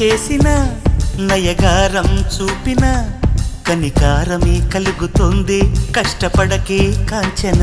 చేసిన నయగారం చూపిన కనికారమే కలుగుతుంది కష్టపడకే కాంచన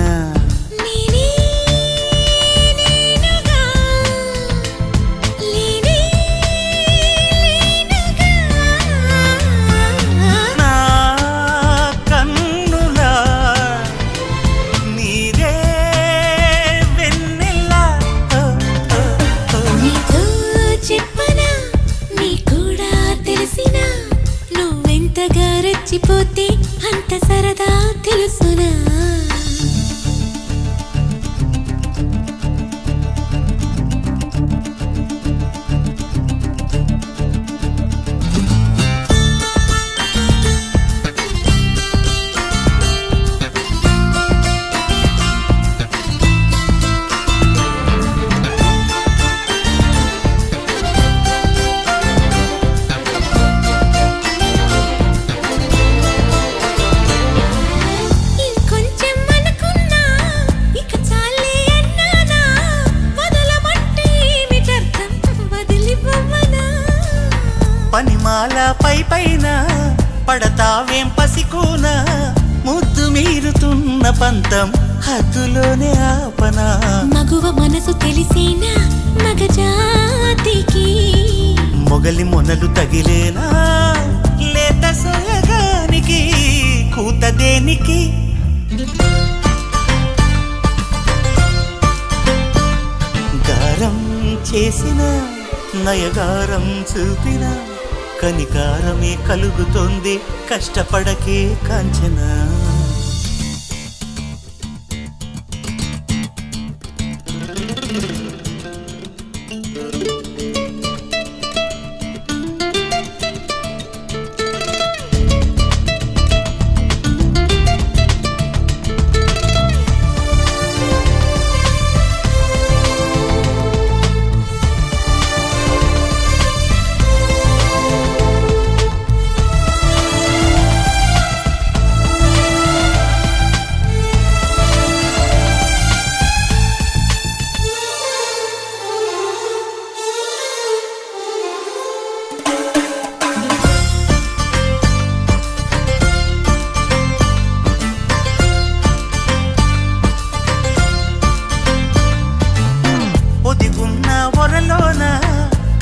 రెచ్చిపోతే అంత సరదా తెలుసునా పనిమాల పైన పడతావేం పసికోన ముద్దు మీరుతున్న పంతం హద్దులోనే ఆపనా మగువ మనసు తెలిసేనా మగజాతికి మొగలి మొనలు తగిలేనా లేత సోయగానికి కూత దేనికి గారం చేసిన నయగారం చూపిన కనికారమే కలుగుతుంది కష్టపడకే కాంచన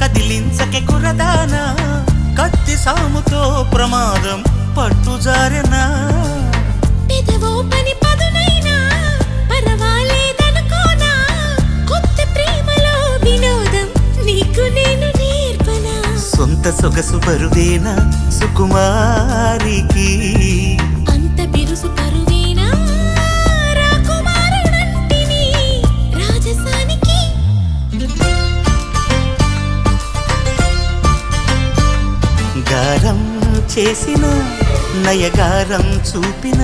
కదిలించకే కురదానా కత్తి సాముతో ప్రమాదం పట్టుజారెనా పెదవో పని పదునైనా పరవాలేదనుకోనా కొత్త ప్రేమలో వినోదం నీకు నేను నేర్పనా సొంత సొగసు బరువేనా సుకుమారికి అంత బిరుసు పరువేనా రాకుమారుడంటిని రాజసానికి గారం చేసిన నయగారం చూపిన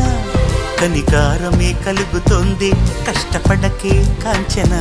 కనికారమే కలుగుతుంది కష్టపడకే కాంచన